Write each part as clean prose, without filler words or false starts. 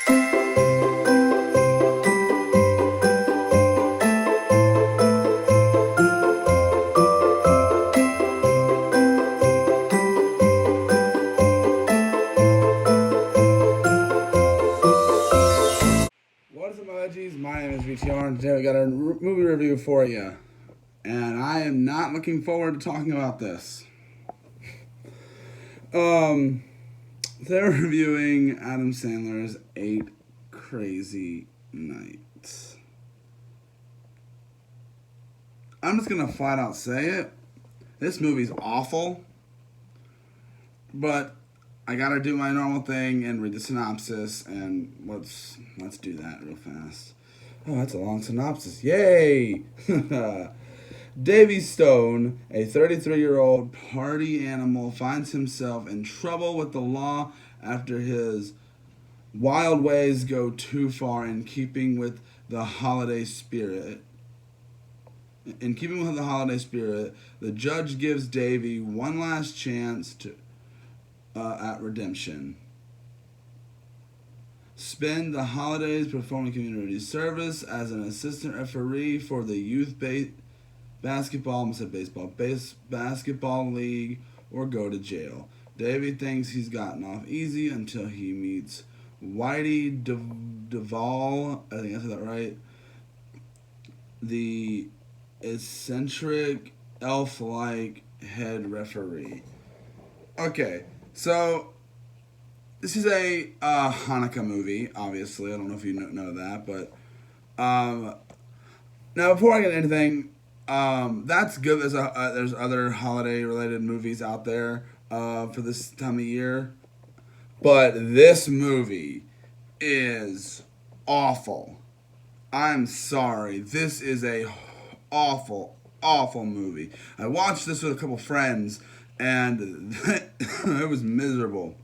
What's up, emojis? My name is VTR, and today we got a movie review for you. And I am not looking forward to talking about this. They're reviewing Adam Sandler's 8 Crazy Nights. I'm just gonna flat out say it. This movie's awful. But I gotta do my normal thing and read the synopsis, and let's do that real fast. Oh, that's a long synopsis. Yay! Davy Stone, a 33-year-old party animal, finds himself in trouble with the law after his wild ways go too far in keeping with the holiday spirit. In keeping with the holiday spirit, the judge gives Davy one last chance at redemption. Spend the holidays performing community service as an assistant referee for the youth basketball league, or go to jail. Davey thinks he's gotten off easy until he meets Whitey Duvall, I think I said that right, the eccentric elf-like head referee. Okay, so this is a Hanukkah movie, obviously. I don't know if you know that, but now before I get into anything, that's good. There's other holiday-related movies out there for this time of year, but this movie is awful. I'm sorry. This is a awful movie. I watched this with a couple friends, and it was miserable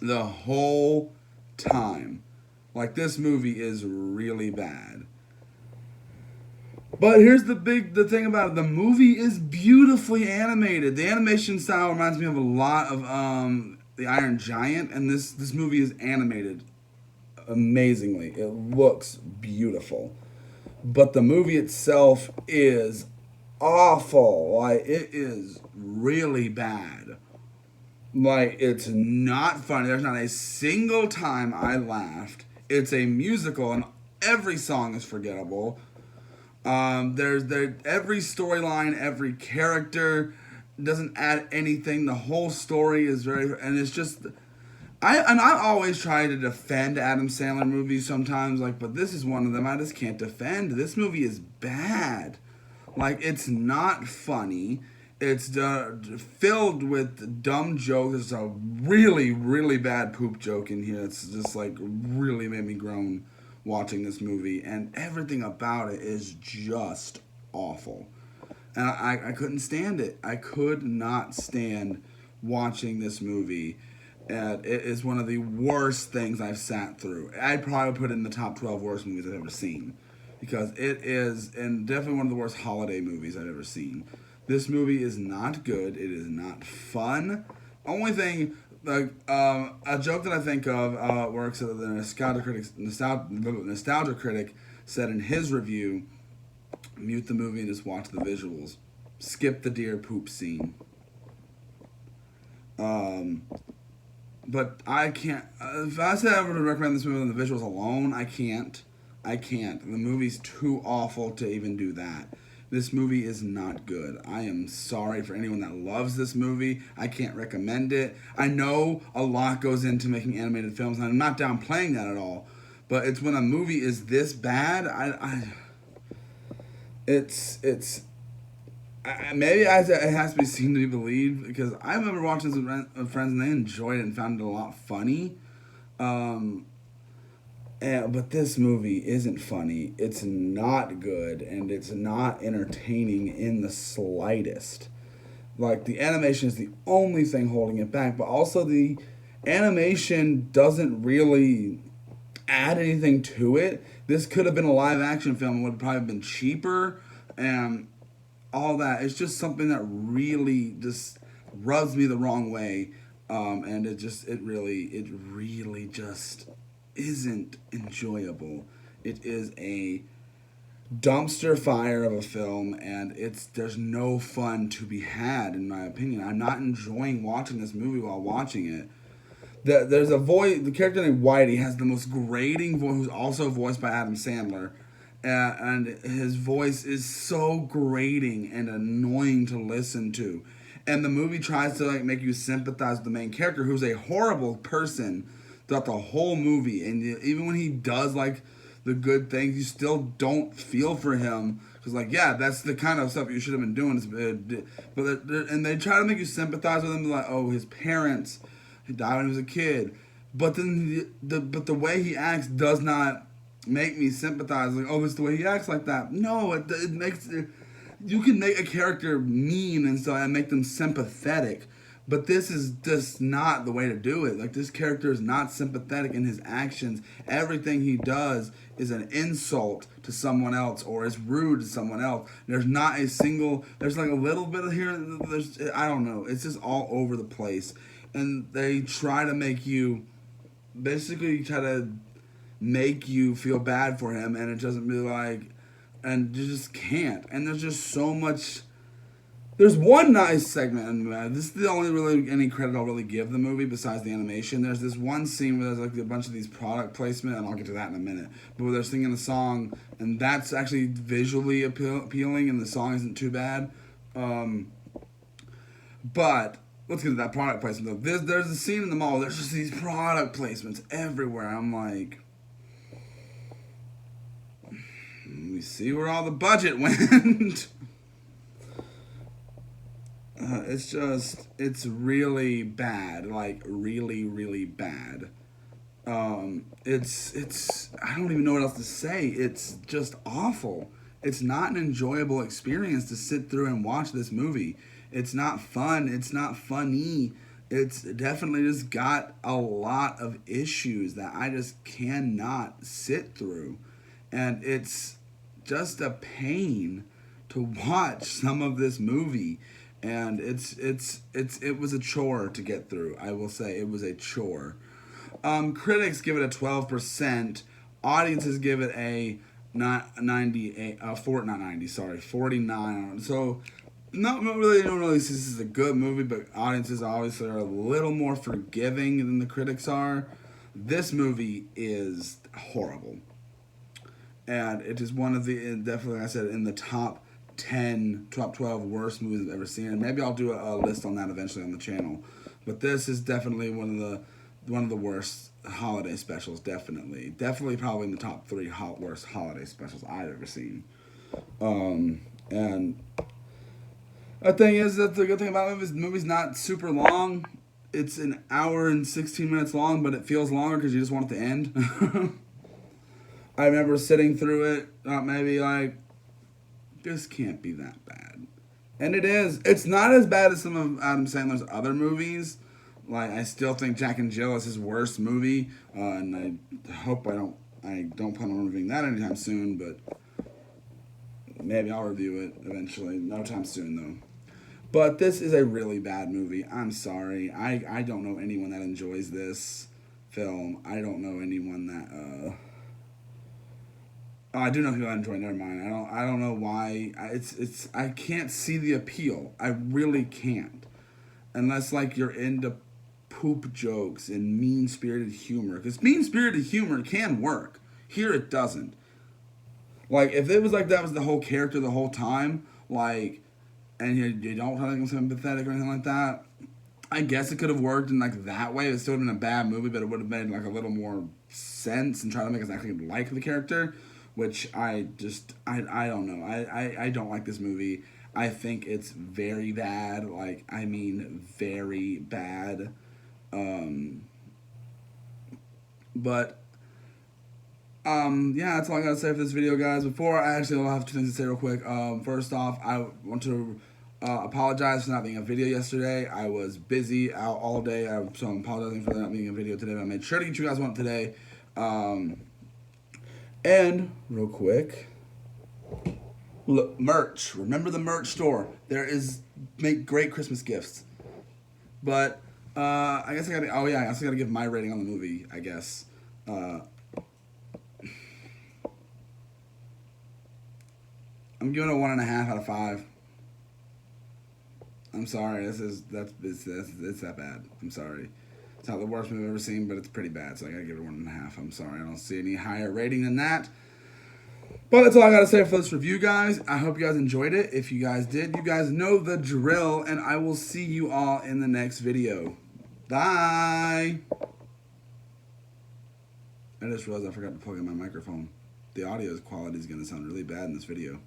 the whole time. Like, this movie is really bad. But here's the thing about it. The movie is beautifully animated. The animation style reminds me of a lot of The Iron Giant, and this movie is animated amazingly. It looks beautiful. But the movie itself is awful. Like, it is really bad. Like, it's not funny. There's not a single time I laughed. It's a musical, and every song is forgettable. There's every storyline, every character doesn't add anything. The whole story is and it's just, I always try to defend Adam Sandler movies sometimes, but this is one of them I just can't defend. This movie is bad. Like, it's not funny. It's filled with dumb jokes. There's a really, really bad poop joke in here. It's just really made me groan watching this movie, and everything about it is just awful. And I couldn't stand it. I could not stand watching this movie. And it is one of the worst things I've sat through. I'd probably put it in the top 12 worst movies I've ever seen, because it is, and definitely one of the worst holiday movies I've ever seen. This movie is not good. It is not fun. Only thing, a joke that I think of works that the nostalgia critic said in his review: mute the movie and just watch the visuals. Skip the deer poop scene. But I can't. If I said I would recommend this movie on the visuals alone, I can't. The movie's too awful to even do that. This movie is not good. I am sorry for anyone that loves this movie. I can't recommend it. I know a lot goes into making animated films, and I'm not downplaying that at all. But it's when a movie is this bad, maybe it has to be seen to be believed, because I remember watching this with friends and they enjoyed it and found it a lot funny. But this movie isn't funny. It's not good, and it's not entertaining in the slightest. Like, the animation is the only thing holding it back, but also the animation doesn't really add anything to it. This could have been a live action film. It would have probably been cheaper, and all that. It's just something that really just rubs me the wrong way And it really just isn't enjoyable. It is a dumpster fire of a film, and there's no fun to be had, in my opinion. I'm not enjoying watching this movie while watching it. There's a voice. The character named Whitey has the most grating voice, who's also voiced by Adam Sandler, and his voice is so grating and annoying to listen to. And the movie tries to like make you sympathize with the main character, who's a horrible person throughout the whole movie. And even when he does like the good things, you still don't feel for him because, like, yeah, that's the kind of stuff you should have been doing. And they try to make you sympathize with him, like, oh, his parents. He died when he was a kid, but then the way he acts does not make me sympathize. Like, oh, it's the way he acts like that. No, it makes you can make a character mean and so and make them sympathetic, but this is just not the way to do it. Like, this character is not sympathetic in his actions. Everything he does is an insult to someone else or is rude to someone else. There's not a single. There's like a little bit of here. I don't know. It's just all over the place. And they try to make you, basically try to make you feel bad for him, and it doesn't be like, and you just can't. And there's just so much. There's one nice segment, and this is the only really any credit I'll really give the movie besides the animation. There's this one scene where there's like a bunch of these product placement, and I'll get to that in a minute. But where they're singing a song, and that's actually visually appealing, and the song isn't too bad. But let's get to that product placement though. There's a scene in the mall. There's just these product placements everywhere. I'm like, we see where all the budget went. It's really bad. Like, really, really bad. It's I don't even know what else to say. It's just awful. It's not an enjoyable experience to sit through and watch this movie. It's not fun. It's not funny. It's definitely just got a lot of issues that I just cannot sit through. And it's just a pain to watch some of this movie. And it was a chore to get through. I will say it was a chore. Critics give it a 12%. Audiences give it a 49. So not really, don't really see this as a good movie, but audiences obviously are a little more forgiving than the critics are. This movie is horrible, and it is one of the, definitely, like I said, in the top 12 worst movies I've ever seen. And maybe I'll do a list on that eventually on the channel. But this is definitely one of the worst holiday specials. Definitely probably in the top 3 worst holiday specials I've ever seen. And the thing is that the good thing about the movie's not super long. It's an hour and 16 minutes long, but it feels longer because you just want it to end. I remember sitting through it, maybe like, this can't be that bad. And it is. It's not as bad as some of Adam Sandler's other movies. Like, I still think Jack and Jill is his worst movie, and I hope I don't plan on reviewing that anytime soon, but maybe I'll review it eventually. No time soon, though. But this is a really bad movie. I'm sorry. I don't know anyone that enjoys this film. I don't know anyone that I do know people that enjoy it. Never mind. I don't know why. I can't see the appeal. I really can't. Unless like you're into poop jokes and mean-spirited humor. Because mean-spirited humor can work. Here it doesn't. Like, if it was like that was the whole character the whole time, like, and you don't try to make him sympathetic or anything like that, I guess it could have worked in like that way. It still would have been a bad movie, but it would have made like a little more sense and try to make us actually like the character, which I don't know. I don't like this movie. I think it's very bad. Like, I mean, very bad. Yeah, that's all I gotta say for this video, guys. Before I actually, I'll have 2 things to say real quick. First off, I want to apologize for not being a video yesterday. I was busy out all day, so I'm apologizing for not being a video today, but I made sure to get you guys one today. And, real quick, look, merch. Remember the merch store. Make great Christmas gifts. But I guess I gotta. Oh yeah, I also gotta give my rating on the movie. I guess. I'm giving it a 1.5 out of 5. I'm sorry. It's that bad. I'm sorry. It's not the worst movie I've ever seen, but it's pretty bad. So I gotta give it a 1.5. I'm sorry. I don't see any higher rating than that. But that's all I gotta say for this review, guys. I hope you guys enjoyed it. If you guys did, you guys know the drill, and I will see you all in the next video. Bye. I just realized I forgot to plug in my microphone. The audio quality is gonna sound really bad in this video.